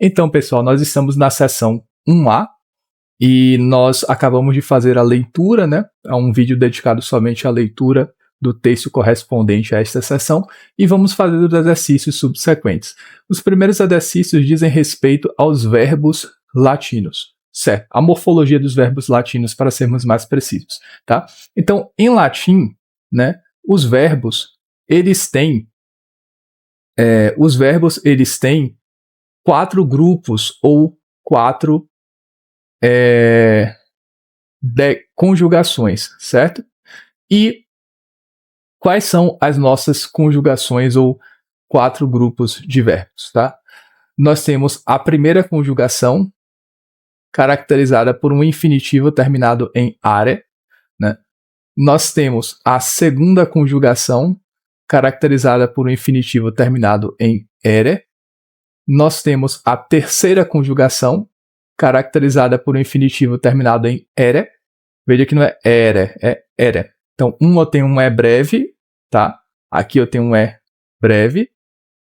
Então, pessoal, nós estamos na seção 1A e nós acabamos de fazer a leitura, né? É um vídeo dedicado somente à leitura do texto correspondente a esta seção e vamos fazer os exercícios subsequentes. Os primeiros exercícios dizem respeito aos verbos latinos, certo? A morfologia dos verbos latinos, para sermos mais precisos, tá? Então, em latim, né, os verbos, eles têm quatro grupos ou quatro conjugações, certo? E quais são as nossas conjugações ou quatro grupos de verbos, tá? Nós temos a primeira conjugação, caracterizada por um infinitivo terminado em are, né? Nós temos a segunda conjugação, caracterizada por um infinitivo terminado em ere. Nós temos a terceira conjugação, caracterizada por um infinitivo terminado em ere. Veja que não é ere, é ere. Então, eu tenho um E breve, tá? Aqui eu tenho um E breve,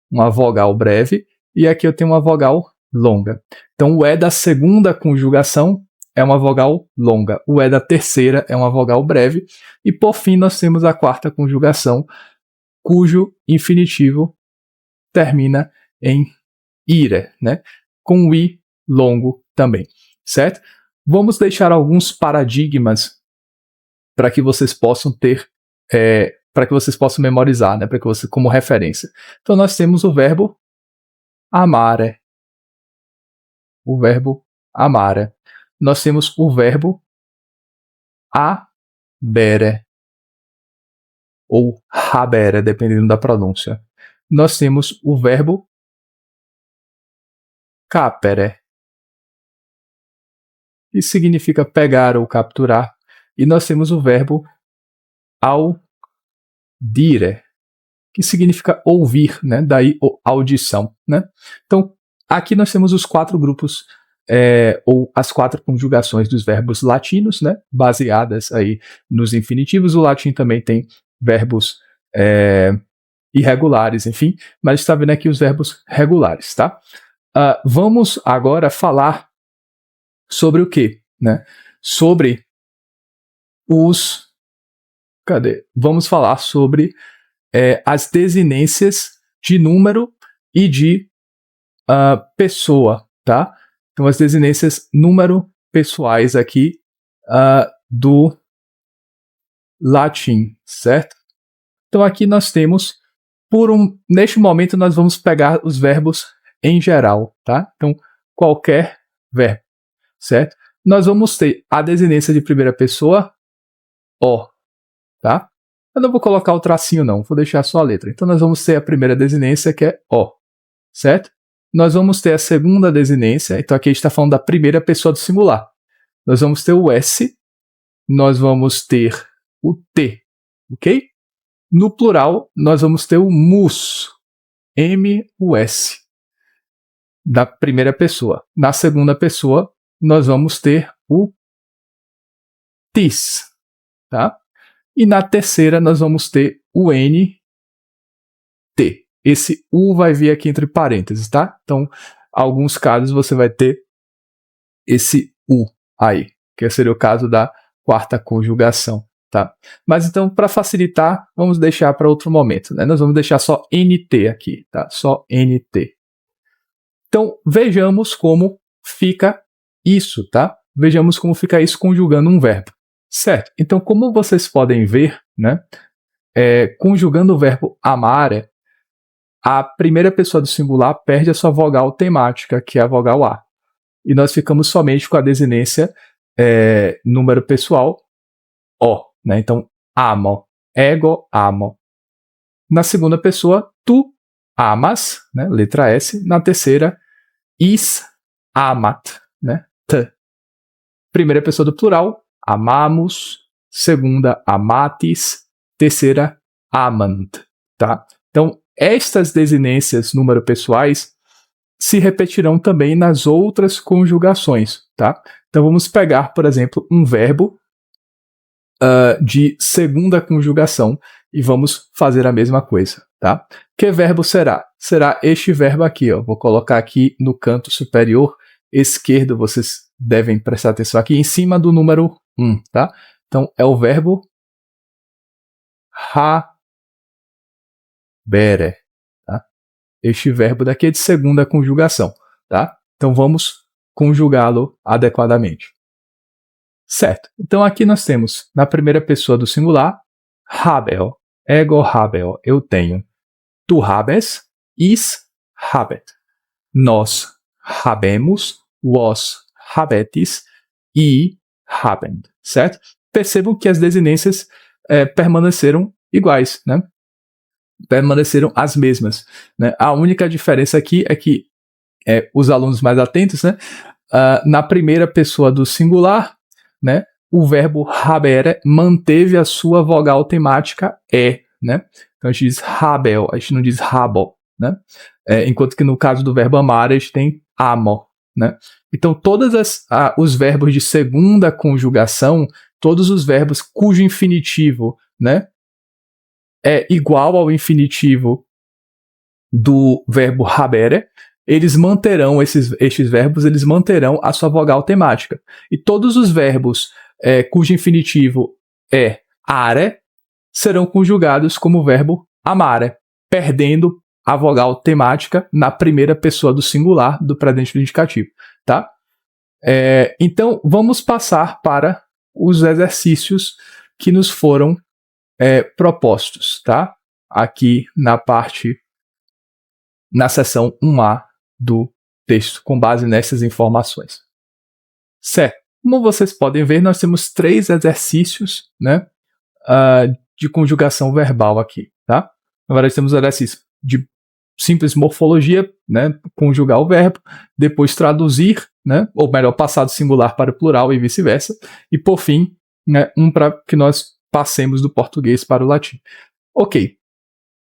uma vogal breve, e aqui eu tenho uma vogal longa. Então, o E da segunda conjugação é uma vogal longa. O E da terceira é uma vogal breve. E, por fim, nós temos a quarta conjugação, cujo infinitivo termina em ire, né? Com o I longo também, certo? Vamos deixar alguns paradigmas para que vocês possam ter, para que vocês possam memorizar, né? Para que você, como referência. Então, nós temos o verbo amare. O verbo amare. Nós temos o verbo habere ou habere, dependendo da pronúncia. Nós temos o verbo capere, que significa pegar ou capturar. E nós temos o verbo audire, que significa ouvir, né? Daí audição, né? Então, aqui nós temos os quatro grupos, ou as quatro conjugações dos verbos latinos, né? Baseadas aí nos infinitivos. O latim também tem verbos irregulares, enfim, mas está vendo aqui os verbos regulares, tá? Vamos agora falar sobre o quê? Né? Sobre os... Vamos falar sobre as desinências de número e de pessoa, tá? Então, as desinências número pessoais aqui do latim, certo? Então, aqui nós temos, neste momento, nós vamos pegar os verbos em geral, tá? Então, qualquer verbo, certo? Nós vamos ter a desinência de primeira pessoa, o, tá? Eu não vou colocar o tracinho não, vou deixar só a letra. Então, nós vamos ter a primeira desinência, que é o, certo? Nós vamos ter a segunda desinência, então aqui a gente está falando da primeira pessoa do singular. Nós vamos ter o S, nós vamos ter o T, ok? No plural, nós vamos ter o mus, M-U-S, da primeira pessoa. Na segunda pessoa, nós vamos ter o tis, tá? E na terceira, nós vamos ter o N-T. Esse U vai vir aqui entre parênteses, tá? Então, alguns casos você vai ter esse U aí, que seria o caso da quarta conjugação, tá? Mas então, para facilitar, vamos deixar para outro momento, né? Nós vamos deixar só NT aqui, tá? Só NT. Então, vejamos como fica isso, tá? Vejamos como fica isso conjugando um verbo, certo? Então, como vocês podem ver, né? Conjugando o verbo amare, a primeira pessoa do singular perde a sua vogal temática, que é a vogal A. E nós ficamos somente com a desinência número pessoal, o, né? Então, amo, ego amo. Na segunda pessoa, tu amas, né? Letra S. Na terceira, is amat, né? T. Primeira pessoa do plural, amamos. Segunda, amatis. Terceira, amant, tá? Então, estas desinências número pessoais se repetirão também nas outras conjugações, tá? Então, vamos pegar, por exemplo, um verbo de segunda conjugação e vamos fazer a mesma coisa, tá? Que verbo será? Será este verbo aqui, ó. Vou colocar aqui no canto superior esquerdo, vocês devem prestar atenção aqui, em cima do número 1, tá? Então, é o verbo habere, tá? Este verbo daqui é de segunda conjugação, tá? Então, vamos conjugá-lo adequadamente. Certo. Então, aqui nós temos, na primeira pessoa do singular, habel, ego habel, eu tenho. Tu habes, is habet. Nós habemos, vós habetis, e habend, certo? Percebam que as desinências permaneceram iguais, né? Permaneceram as mesmas, né? A única diferença aqui é que os alunos mais atentos, né? Na primeira pessoa do singular, né? O verbo habere manteve a sua vogal temática e, né? Então a gente diz habel, a gente não diz habo, né? Enquanto que no caso do verbo amar, a gente tem amo, né? Então todos os verbos de segunda conjugação, todos os verbos cujo infinitivo, né, é igual ao infinitivo do verbo habere, eles manterão, estes verbos, eles manterão a sua vogal temática. E todos os verbos cujo infinitivo é are, serão conjugados como o verbo amare, perdendo a vogal temática na primeira pessoa do singular do presente do indicativo, tá? Então, vamos passar para os exercícios que nos foram propostos, tá? Aqui na seção 1A do texto, com base nessas informações. Certo. Como vocês podem ver, nós temos 3 exercícios, né, de conjugação verbal aqui, tá? Agora temos o exercício de simples morfologia, né, conjugar o verbo, depois traduzir, né, ou melhor, passar do singular para o plural e vice-versa, e por fim, né, para que nós passemos do português para o latim. Ok.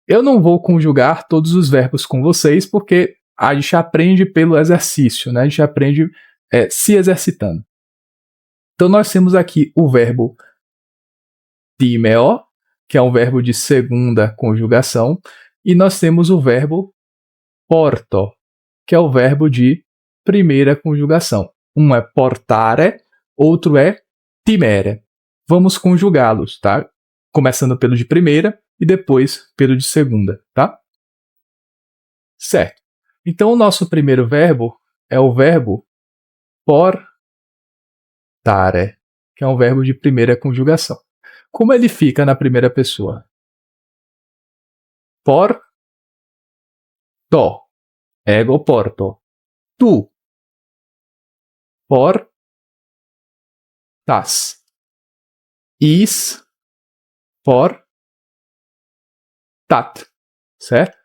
Eu não vou conjugar todos os verbos com vocês, porque a gente aprende pelo exercício, né? A gente aprende se exercitando. Então, nós temos aqui o verbo timeo, que é um verbo de segunda conjugação, e nós temos o verbo porto, que é o verbo de primeira conjugação. Um é portare, outro é timere. Vamos conjugá-los, tá? Começando pelo de primeira e depois pelo de segunda, tá? Certo. Então, o nosso primeiro verbo é o verbo portare, que é um verbo de primeira conjugação. Como ele fica na primeira pessoa? Porto, ego porto. Tu, portas. Is, portat. Certo?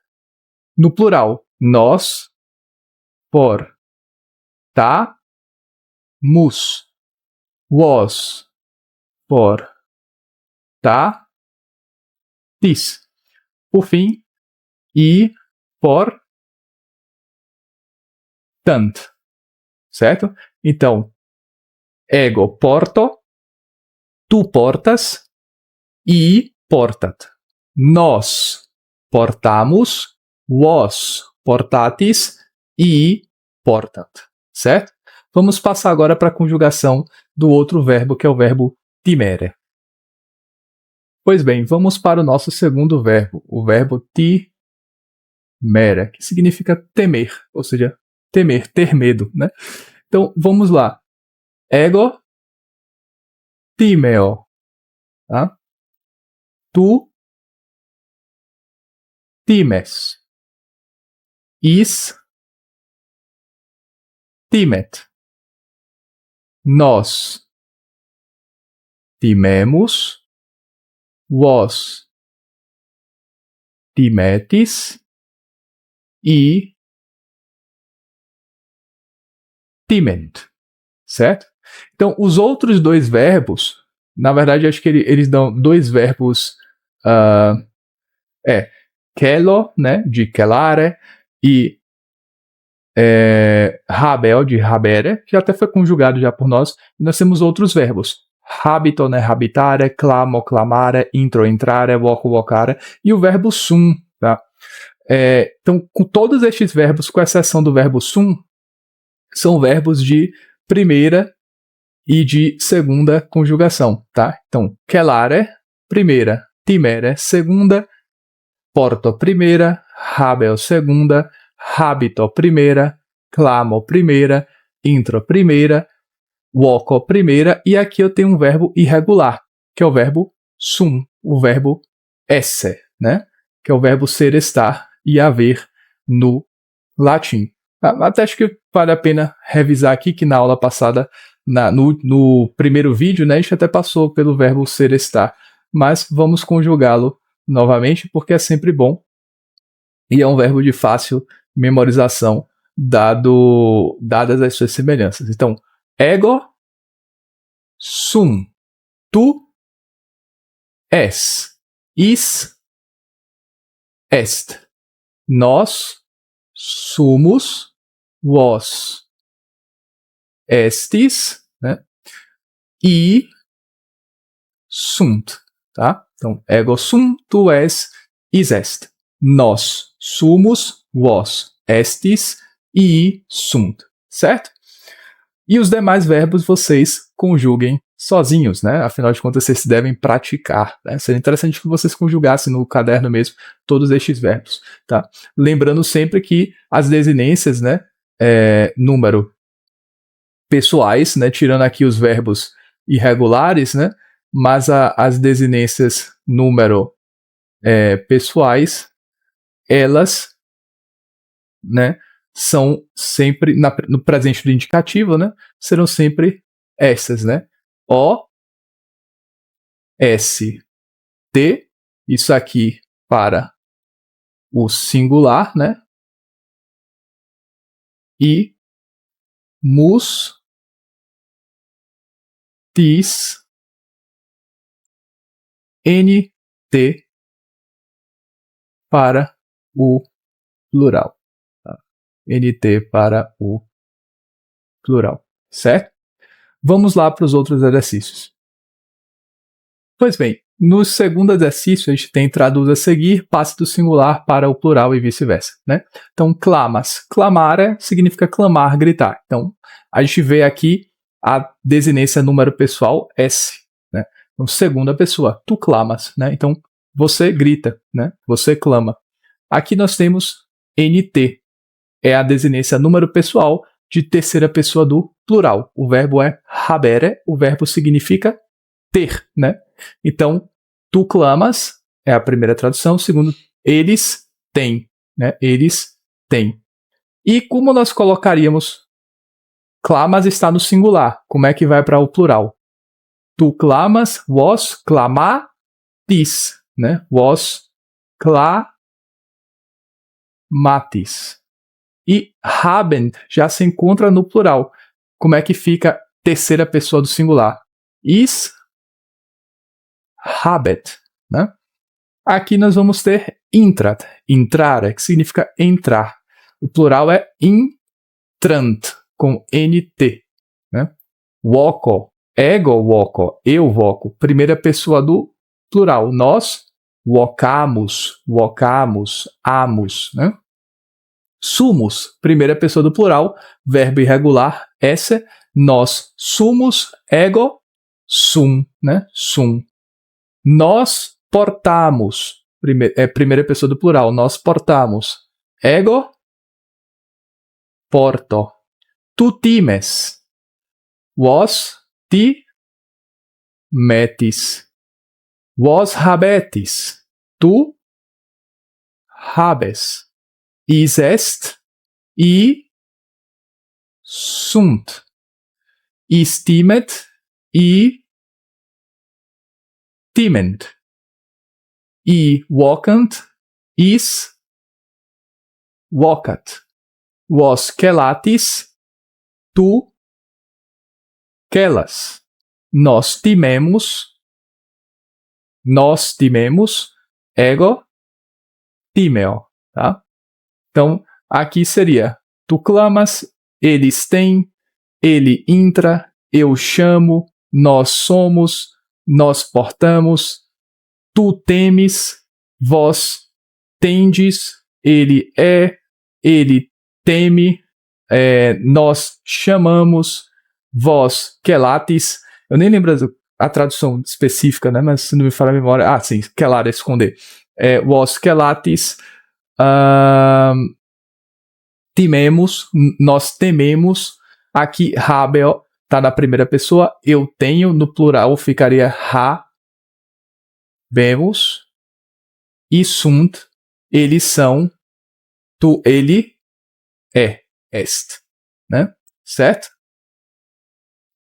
No plural, nós, portamus. Vós, portatis. Por fim, e portant. Certo? Então, ego porto, tu portas, e portat. Nós portamos, vós portatis, e portat. Certo? Vamos passar agora para a conjugação do outro verbo, que é o verbo timere. Pois bem, vamos para o nosso segundo verbo, o verbo timere, que significa temer, ou seja, temer, ter medo, né? Então, vamos lá. Ego timeo. Tá? Tu times. Is timet. Nós timemos. Vós timetis. E timent. Certo? Então, os outros dois verbos, na verdade, acho que eles dão dois verbos. Kelo, né, de kelare, e habel, de habere, que até foi conjugado já por nós. E nós temos outros verbos. habito, né, habitare, clamo, clamare, intro, entrare, voco, vocare, e o verbo sum, tá? Então, com todos estes verbos, com exceção do verbo sum, são verbos de primeira e de segunda conjugação, tá? Então, celare, primeira, timere, segunda, porto, primeira, habeo, segunda, habito, primeira, clamo, primeira, intro, primeira, voco, primeira, e aqui eu tenho um verbo irregular, que é o verbo sum, o verbo esse, né? Que é o verbo ser, estar e haver no latim. Até acho que vale a pena revisar aqui que na aula passada, no primeiro vídeo, né, a gente até passou pelo verbo ser, estar, mas vamos conjugá-lo novamente porque é sempre bom e é um verbo de fácil memorização dadas as suas semelhanças. Então, ego sum, tu es, is est, nós somos, vós estis, né? E sunt, tá? Então, ego sum, tu és, is est. Nós somos, vós estis e sunt, certo? E os demais verbos vocês conjuguem sozinhos, né? Afinal de contas, vocês devem praticar, né? Seria interessante que vocês conjugassem no caderno mesmo todos estes verbos, tá? Lembrando sempre que as desinências, né? Número pessoais, né? Tirando aqui os verbos irregulares, né? Mas as desinências número pessoais, elas, né? São sempre, no presente do indicativo, né? Serão sempre essas, né? O, S, T, isso aqui para o singular, né? E mus, tis, N, T para o plural. Tá? NT para o plural, certo? Vamos lá para os outros exercícios. Pois bem, no segundo exercício a gente tem traduz a seguir, passe do singular para o plural e vice-versa, né? Então, clamas. Clamare significa clamar, gritar. Então, a gente vê aqui a desinência número pessoal S, né? Então, segunda pessoa, tu clamas, né? Então, você grita, né? Você clama. Aqui nós temos NT, é a desinência número pessoal de terceira pessoa do plural. O verbo é habere, o verbo significa ter, né? Então, tu clamas é a primeira tradução. Segundo, eles têm, né? Eles têm. E como nós colocaríamos clamas está no singular? Como é que vai para o plural? Tu clamas, vós clamatis, né? Vós clamatis. E haben já se encontra no plural. Como é que fica terceira pessoa do singular? Is habet, né? Aqui nós vamos ter intrat, intrare, que significa entrar. O plural é intrant, com NT, né? Voco, ego voco, eu voco, primeira pessoa do plural. Nós vocamos, amos, né? Sumus, primeira pessoa do plural, verbo irregular, esse, nós sumos, ego, sum, né? Sum. Nós portamos, primeira pessoa do plural, nós portamos, ego, porto. Tu times, vós ti metis. Vós habetis, tu habes. Is est e sunt. Istimet e timent. E vocant, is vocat. Vos celatis, tu celas. Nós timemos, ego timeo, tá? Então, aqui seria, tu clamas, eles têm, ele intra, eu chamo, nós somos, nós portamos, tu temes, vós tendes, ele é, ele teme, nós chamamos, vós quelates. Eu nem lembro a tradução específica, né? Mas se não me falha a memória. Ah, sim, quelar é esconder. Vós quelates, tememos, nós tememos. Aqui, habeo tá na primeira pessoa, eu tenho, no plural ficaria habemos. E sunt, eles são, tu, ele, est, né? Certo?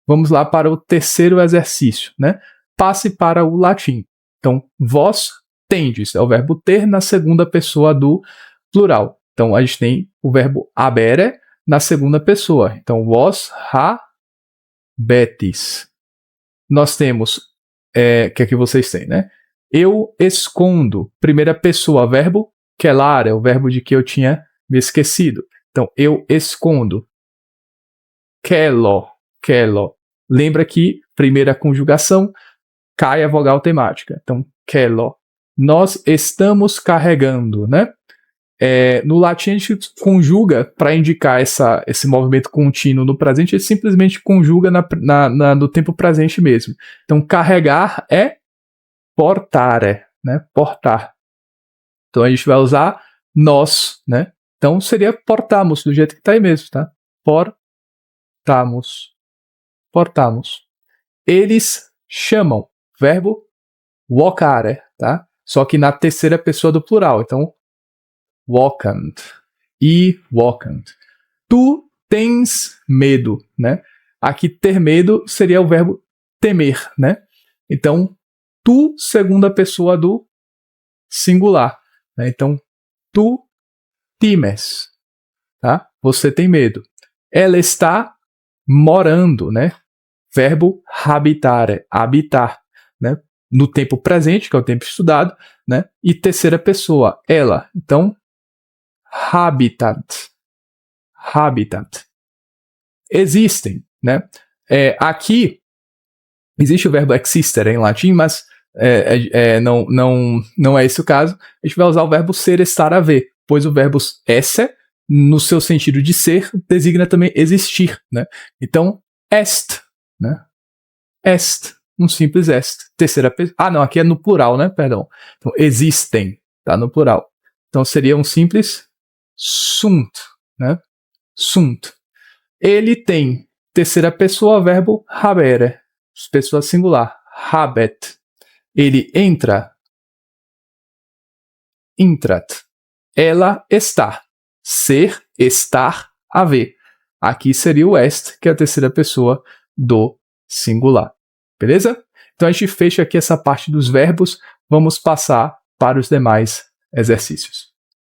Vamos lá para o terceiro exercício, né? Passe para o latim. Então, vós tendes, é o verbo ter na segunda pessoa do plural. Então, a gente tem o verbo habere na segunda pessoa. Então, vós habetis. Nós temos, que aqui vocês têm, né? Eu escondo, primeira pessoa, verbo quelar, é o verbo de que eu tinha me esquecido. Então, eu escondo. Quelo. Lembra que primeira conjugação cai a vogal temática. Então, quelo. Nós estamos carregando, né? No latim a gente conjuga para indicar esse movimento contínuo no presente, ele simplesmente conjuga no tempo presente mesmo. Então, carregar é portare, né? Portar. Então, a gente vai usar nós, né? Então, seria portamos, do jeito que está aí mesmo, tá? Portamos. Eles chamam, verbo vocare, tá? Só que na terceira pessoa do plural. Então, walkant. E walkant. Tu tens medo, né? Aqui, ter medo seria o verbo temer, né? Então, tu, segunda pessoa do singular. Né? Então, tu temes, tá? Você tem medo. Ela está morando, né? Verbo habitare, habitar, né? No tempo presente, que é o tempo estudado, né? E terceira pessoa, ela. Então, habitat. Existem, né? Aqui existe o verbo existere em latim, mas não é esse o caso. A gente vai usar o verbo ser, estar, haver, pois o verbo esse, no seu sentido de ser, designa também existir, né? Então, est, né? Est, um simples est. Terceira pessoa. Ah, não, aqui é no plural, né? Perdão. Então, existem, tá no plural. Então, seria um simples sunt, né? Sunt. Ele tem, terceira pessoa, verbo habere, pessoa singular, habet. Ele entra, intrat. Ela está, ser, estar, haver. Aqui seria o est, que é a terceira pessoa do singular. Beleza? Então a gente fecha aqui essa parte dos verbos. Vamos passar para os demais exercícios.